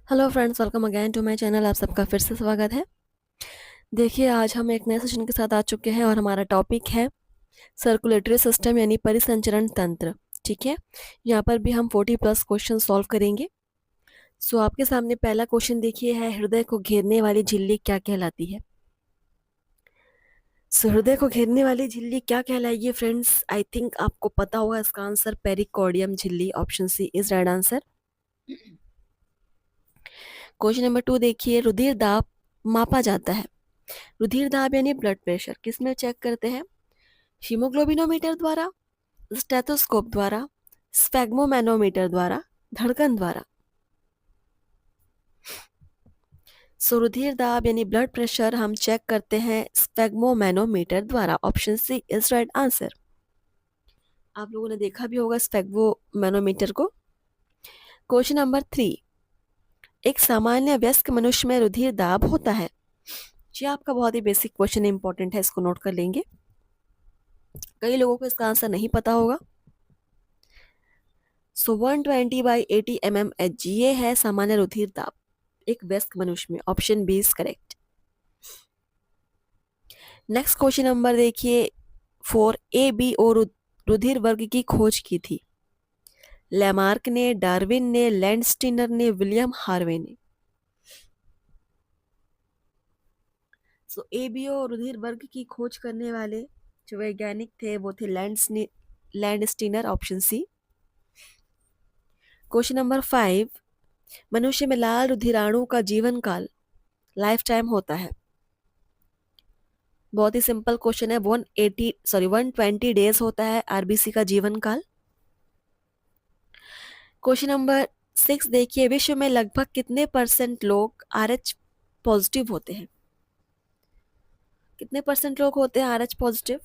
Hello friends, welcome again to my channel. आप सबका फिर से स्वागत है। देखिए, आज हम एक नए सेशन के साथ आ चुके हैं और हमारा टॉपिक है सर्कुलेटरी सिस्टम यानी परिसंचरण तंत्र। ठीक है, यहाँ पर भी हम 40 प्लस क्वेश्चन सॉल्व करेंगे। सो आपके सामने पहला क्वेश्चन देखिए है, हृदय को घेरने वाली झिल्ली क्या कहलाती है? सो हृदय को घेरने वाली झिल्ली क्या कहलाएगी फ्रेंड्स? आई थिंक आपको पता होगा इसका आंसर, पेरिकॉर्डियम झिल्ली। Option C is right answer. Question number 2 देखिए, रुधिर दाब मापा जाता है। रुधिर दाब यानी ब्लड प्रेशर किस में चेक करते हैं? हीमोग्लोबिनोमीटर द्वारा, स्टेथोस्कोप द्वारा, स्फेग्मोमैनोमीटर द्वारा, धड़कन द्वारा। सो रुधिर दाब यानी ब्लड प्रेशर हम चेक करते हैं स्फेग्मोमैनोमीटर द्वारा। Option C is right answer. आप लोगों ने देखा भी होगा स्फेग्मोमैनोमीटर को। क्वेश्चन नंबर 3, एक सामान्य वयस्क मनुष्य में रुधिर दाब होता है। जी, आपका बहुत ही बेसिक क्वेश्चन इंपॉर्टेंट है, इसको नोट कर लेंगे। कई लोगों को इसका आंसर नहीं पता होगा। सो 120/80 mm ये है सामान्य रुधिर दाब एक वयस्क मनुष्य में। Option B is correct. Next question number देखिए 4, ए बी और रुधिर वर्ग की खोज की थी। लैमार्क ने, डार्विन ने, लैंडस्टीनर ने, विलियम हार्वे ने। सो ए बी और रुधिर वर्ग की खोज करने वाले जो वैज्ञानिक थे वो थे Landsteiner. Option C. Question number 5, मनुष्य में लाल रुधिराणु का जीवन काल लाइफ टाइम होता है। बहुत ही सिंपल क्वेश्चन है। 120 डेज होता है आरबीसी का जीवन काल। क्वेश्चन नंबर 6 देखिए, विश्व में लगभग कितने परसेंट लोग आरएच पॉजिटिव होते हैं? कितने परसेंट लोग होते हैं आरएच पॉजिटिव?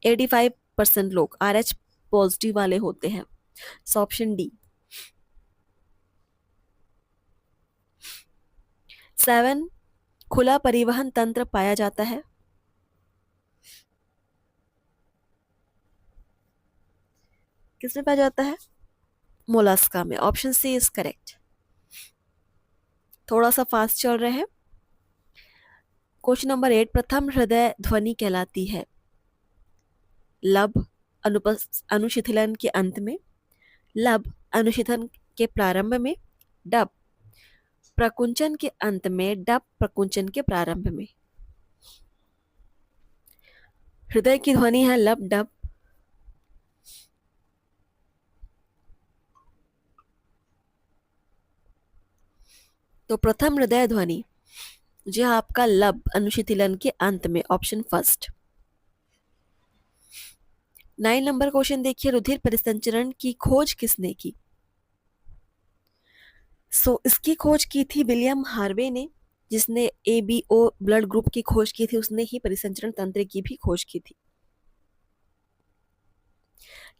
85% लोग आरएच पॉजिटिव वाले होते हैं। So option D. 7, खुला परिवहन तंत्र पाया जाता है। किसमें पाया जाता है? मोलस्का में। Option C is correct. थोड़ा सा फास्ट चल रहे हैं। क्वेश्चन नंबर 8, प्रथम हृदय ध्वनि कहलाती है। लब अनुशिथिलन के अंत में, लब अनुशिथिलन के प्रारंभ में, डब प्रकुंचन के अंत में, डब प्रकुंचन के प्रारंभ में। हृदय की ध्वनि है लब डब। तो प्रथम हृदय ध्वनि जो आपका लब अनुशिथिलन के अंत में। Option first. 9 नंबर क्वेश्चन देखिए, रुधिर परिसंचरण की खोज किसने की? इसकी खोज की थी विलियम हार्वे ने, जिसने एबीओ ब्लड ग्रुप की खोज की थी। उसने ही परिसंचरण तंत्र की भी खोज की थी।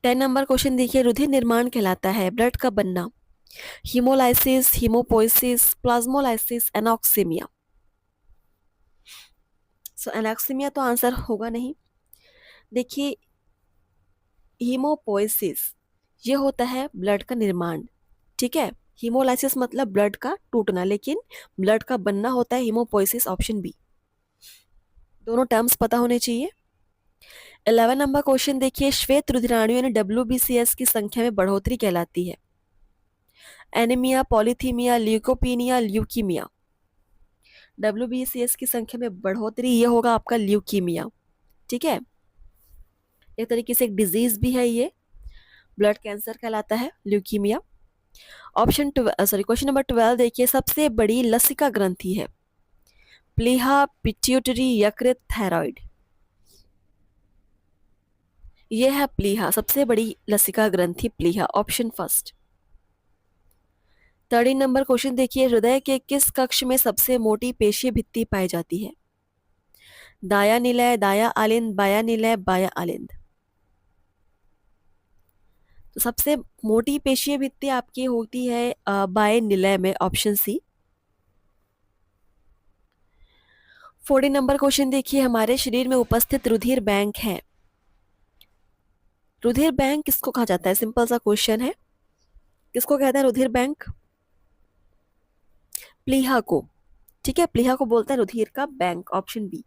10 नंबर क्वेश्चन देखिए, रुधिर निर्माण कहलाता है ब्लड का बनना। Haemolysis, haemopoiesis, plasmolysis, anoxaemia. Anoxaemia तो आंसर होगा नहीं। देखिए, हीमोपोइसिस ये होता है ब्लड का निर्माण। ठीक है, हीमोलाइसिस मतलब ब्लड का टूटना, लेकिन ब्लड का बनना होता है हीमोपोइसिस। Option B. दोनों टर्म्स पता होने चाहिए। 11 नंबर क्वेश्चन देखिए, श्वेत रुधिराणु यानी WBCS की संख्या में बढ़ोतरी कहलाती है। Anaemia, polycythaemia, leucopenia, leukaemia. WBCS की संख्या में बढ़ोतरी ये होगा आपका ल्यूकीमिया। ठीक है, एक तरीके से एक डिजीज भी है ये, ब्लड कैंसर कहलाता है ल्यूकीमिया। क्वेश्चन नंबर 12 देखिए, सबसे बड़ी लसिका ग्रंथि है। प्लीहा, पिट्यूटरी, यकृत, थायराइड। यह है प्लीहा, सबसे बड़ी लसिका ग्रंथि प्लीहा। Option first. 13 नंबर क्वेश्चन देखिए, हृदय के किस कक्ष में सबसे मोटी पेशीय भित्ति पाई जाती है? दाया निलय, दाया आलिंद, बाया निलय, बाया आलिंद। तो सबसे मोटी पेशीय भित्ति आपकी होती है बाएं निलय में। ऑप्शन सी। 40 नंबर क्वेश्चन देखिए, हमारे शरीर में उपस्थित रुधिर बैंक है। रुधिर बैंक किसको कहा जाता है? सिंपल सा क्वेश्चन है, किसको कहते हैं रुधिर बैंक? प्लीहा को। ठीक है, प्लीहा को बोलते हैं रुधिर का बैंक, ऑप्शन बी।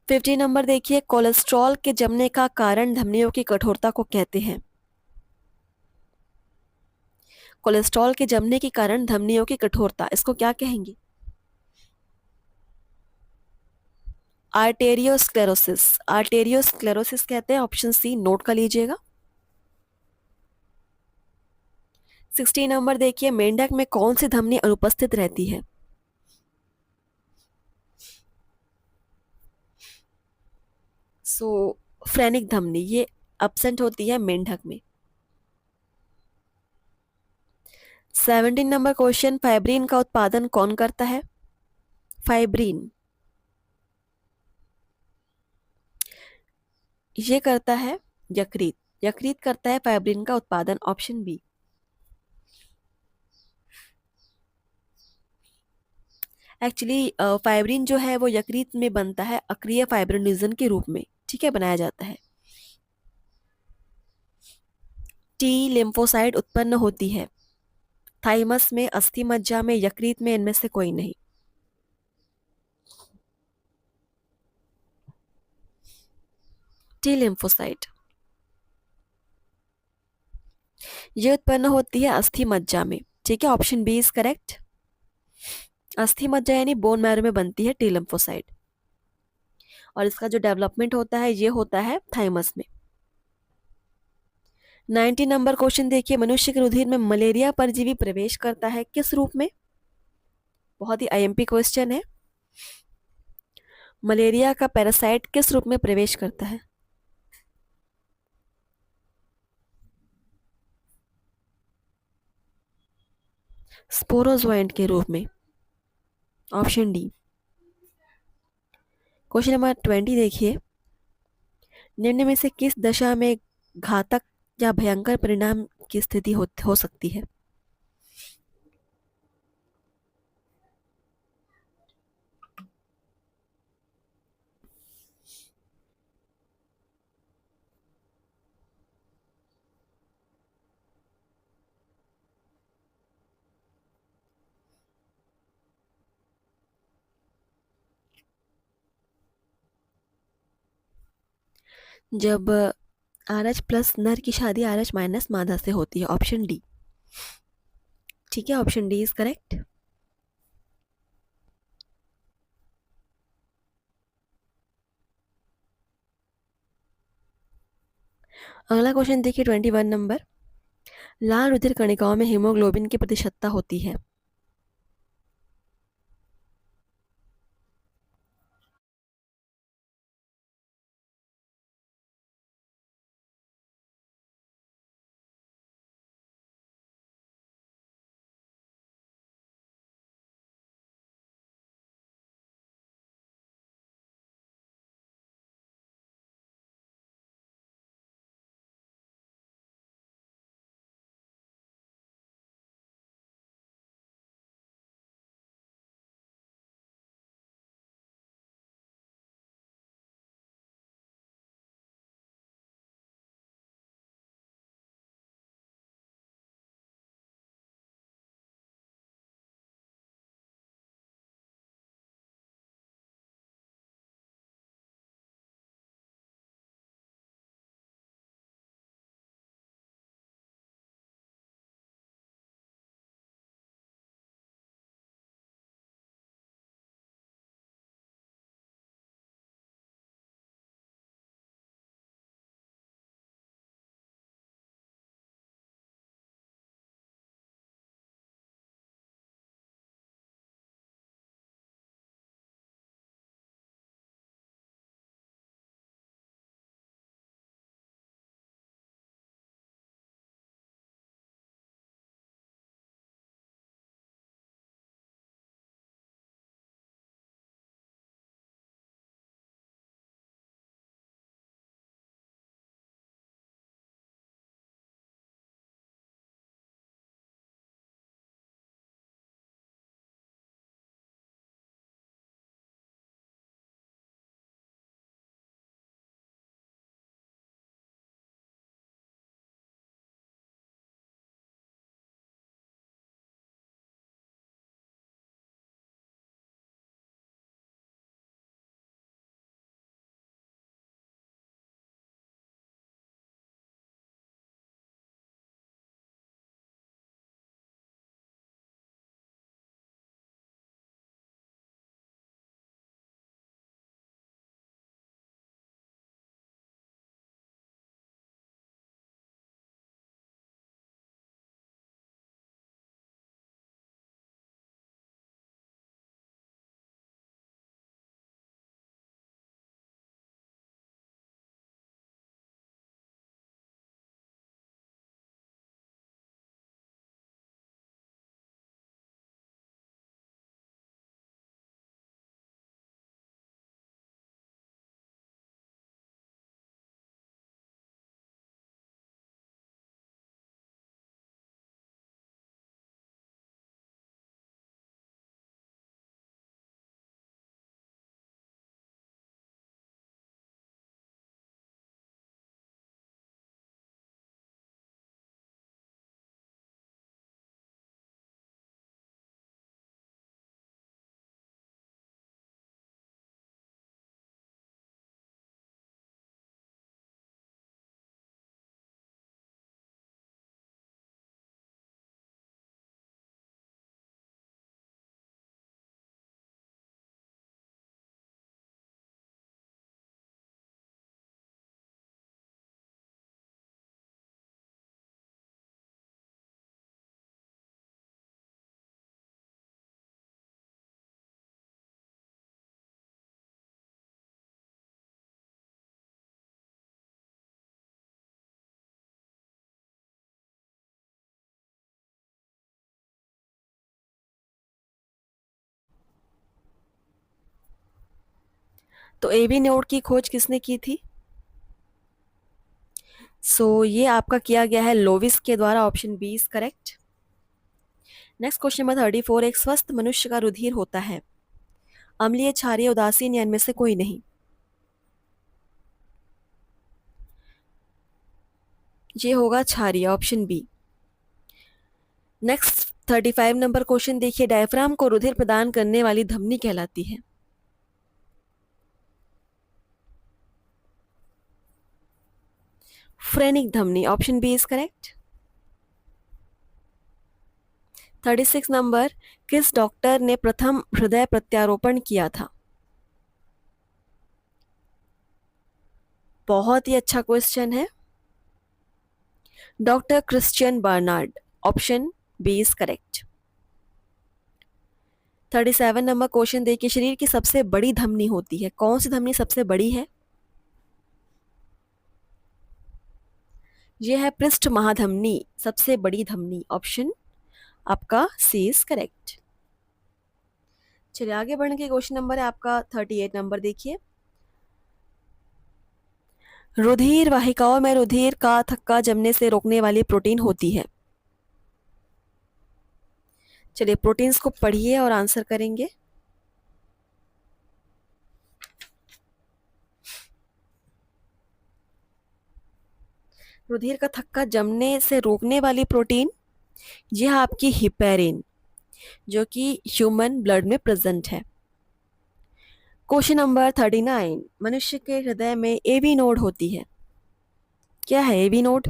50 नंबर देखिए, कोलेस्ट्रॉल के जमने का कारण धमनियों की कठोरता को कहते हैं। कोलेस्ट्रॉल के जमने के कारण धमनियों की कठोरता, इसको क्या कहेंगे? आर्टेरियोस्क्लेरोसिस। आर्टेरियोस्क्लेरोसिस कहते हैं, ऑप्शन सी नोट कर लीजिएगा। 60 नंबर देखिए, मेंढक में कौन सी धमनी अनुपस्थित रहती है? सो फ्रेनिक धमनी, ये एब्सेंट होती है मेंढक में। 17 नंबर क्वेश्चन, फाइब्रिन का उत्पादन कौन करता है? फाइब्रिन ये करता है यकृत। यकृत करता है फाइब्रिन का उत्पादन, ऑप्शन बी। एक्चुअली फाइब्रिन जो है वो यकृत में बनता है अक्रिय फाइब्रिनोजन के रूप में, ठीक है, बनाया जाता है। टी लिम्फोसाइट उत्पन्न होती है थाइमस में, अस्थि मज्जा में, यकृत में, इनमें से कोई नहीं। टी लिम्फोसाइट ये उत्पन्न होती है अस्थि मज्जा में, ठीक है, ऑप्शन बी इज करेक्ट। अस्थि मज्जा यानी बोन मैरो में बनती है टी लिम्फोसाइट, और इसका जो डेवलपमेंट होता है ये होता है थाइमस में। 90 नंबर क्वेश्चन देखिए, मनुष्य के रुधिर में मलेरिया परजीवी प्रवेश करता है किस रूप में? बहुत ही आईएमपी क्वेश्चन है। मलेरिया का पैरासाइट किस रूप में प्रवेश करता है? स्पोरोजोएंट के रूप में, ऑप्शन डी। क्वेश्चन नंबर 20 देखिए, निम्न में से किस दशा में घातक या भयंकर परिणाम की स्थिति हो सकती है? जब आरएच प्लस नर की शादी आरएच माइनस मादा से होती है, ऑप्शन डी। ठीक है, ऑप्शन डी इज करेक्ट। अगला क्वेश्चन देखिए, 21 नंबर, लाल रुधिर कणिकाओं में हीमोग्लोबिन की प्रतिशतता होती है। तो एबी नोड की खोज किसने की थी? ये आपका किया गया है लोविस के द्वारा। Option B is correct. Next question number 34। एक स्वस्थ मनुष्य का रुधिर होता है अम्लीय, क्षारीय, उदासीन या इनमें से कोई नहीं? ये होगा क्षारीय, option B. Next 35 number question देखिए। डायफ्राम को रुधिर प्रदान करने वाली धमनी कहलाती है? फ्रेनिक धमनी, option B is correct. 36 number. किस डॉक्टर ने प्रथम हृदय प्रत्यारोपण किया था? बहुत ही अच्छा क्वेश्चन है। Doctor Christian Barnard, option B is correct. 37 number question देखिए। शरीर की सबसे बड़ी धमनी होती है, कौन सी धमनी सबसे बड़ी है? यह है पृष्ठ महाधमनी, सबसे बड़ी धमनी। ऑप्शन आपका सी इज करेक्ट। चलिए आगे बढ़ने के क्वेश्चन नंबर है आपका 38 नंबर देखिए। रुधिर वाहिकाओं में रुधिर का थक्का जमने से रोकने वाली प्रोटीन होती है? चलिए प्रोटीन्स को पढ़िए और आंसर करेंगे। रुधिर का थक्का जमने से रोकने वाली प्रोटीन, यह आपकी हिपेरिन, जो कि ह्यूमन ब्लड में प्रेजेंट है। Question number 39। मनुष्य के हृदय में एबी नोड होती है, क्या है एबी नोड?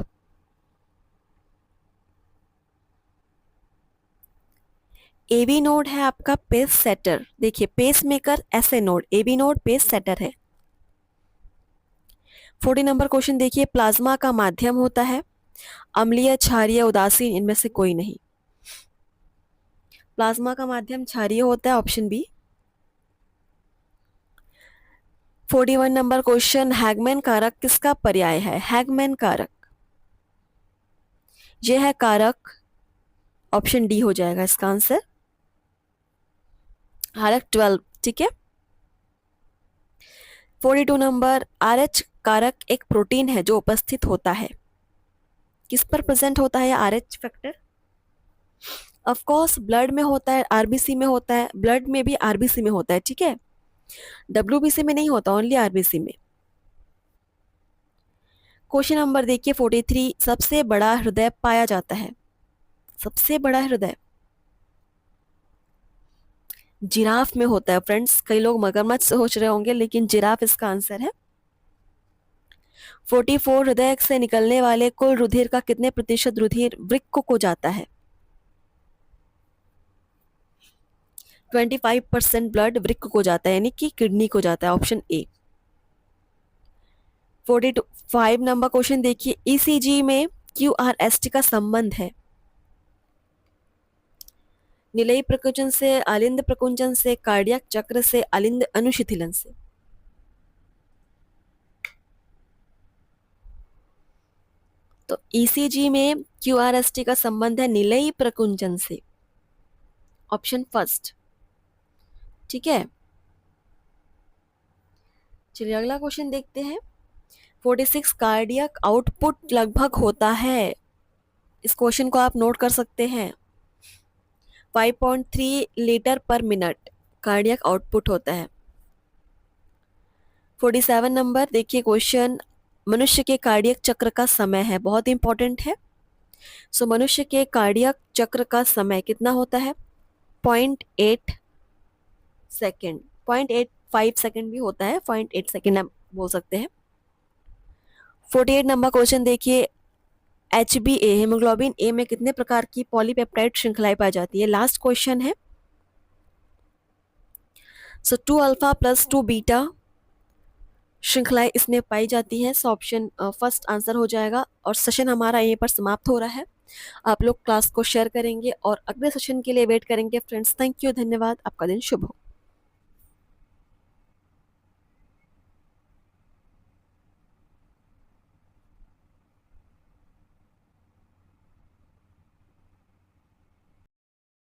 एबी नोड है आपका पेस सेटर। देखिए पेस मेकर ऐसे node, AB node pace setter है। 40 नंबर क्वेश्चन देखिए। प्लाज्मा का माध्यम होता है अम्लीय, क्षारीय, उदासीन, इनमें से कोई नहीं? प्लाज्मा का माध्यम क्षारीय होता है, option B. 41 number question. Hageman कारक किसका पर्याय है? हैगमैन कारक, यह है कारक, ऑप्शन डी हो जाएगा इसका आंसर। कारक 12, ठीक है। 42 नंबर। आरएच कारक एक प्रोटीन है जो उपस्थित होता है, किस पर प्रेजेंट होता है RH factor? Of course blood में होता है, आरबीसी में होता है, ब्लड में भी आरबीसी में होता है, ठीक है। डब्ल्यूबीसी में नहीं होता, ओनली आरबीसी में। क्वेश्चन नंबर देखिए 43। सबसे बड़ा हृदय पाया जाता है, सबसे बड़ा हृदय जिराफ में होता है फ्रेंड्स। कई लोग मगरमच्छ सोच रहे होंगे, लेकिन जिराफ इसका आंसर है। 44। हृदय से निकलने वाले कुल रुधिर का कितने प्रतिशत रुधिर वृक्क को जाता है? 25% ब्लड वृक्क को जाता है, यानी कि किडनी को जाता है, ऑप्शन ए। 45 नंबर क्वेश्चन देखिए। ईसीजी में क्यूआरएसटी का संबंध है निलयी प्रकुंचन से, अलिंद प्रकुंचन से, कार्डियक चक्र से, अलिंद अनुशिथिलन से? तो ईसीजी में क्यूआरएसटी का संबंध है निलयी प्रकुंचन से, ऑप्शन फर्स्ट, ठीक है। चलिए अगला क्वेश्चन देखते हैं। 46। कार्डियक आउटपुट लगभग होता है, इस क्वेश्चन को आप नोट कर सकते हैं। 5.3 लीटर पर मिनट कार्डियक आउटपुट होता है। 47 नंबर देखिए क्वेश्चन। मनुष्य के कार्डियक चक्र का समय है, बहुत इंपॉर्टेंट है। मनुष्य के कार्डियक चक्र का समय कितना होता है? 0.8 सेकेंड, 0.85 सेकेंड भी होता है, 0.8 सेकेंड आप बोल सकते हैं। 48 नंबर क्वेश्चन देखिए। HbA हेमोग्लोबिन ए में कितने प्रकार की पॉलीपेप्टाइड श्रृंखलाएं पाई जाती है? लास्ट क्वेश्चन है। 2 अल्फा प्लस 2 बीटा श्रृंखलाएं इसमें पाई जाती हैं। ऑप्शन फर्स्ट आंसर हो जाएगा। और सेशन हमारा यहीं पर समाप्त हो रहा है। आप लोग क्लास को शेयर करेंगे और अगले सेशन के लिए वेट करेंगे फ्रेंड्स। थैंक यू, धन्यवाद, आपका दिन शुभ हो।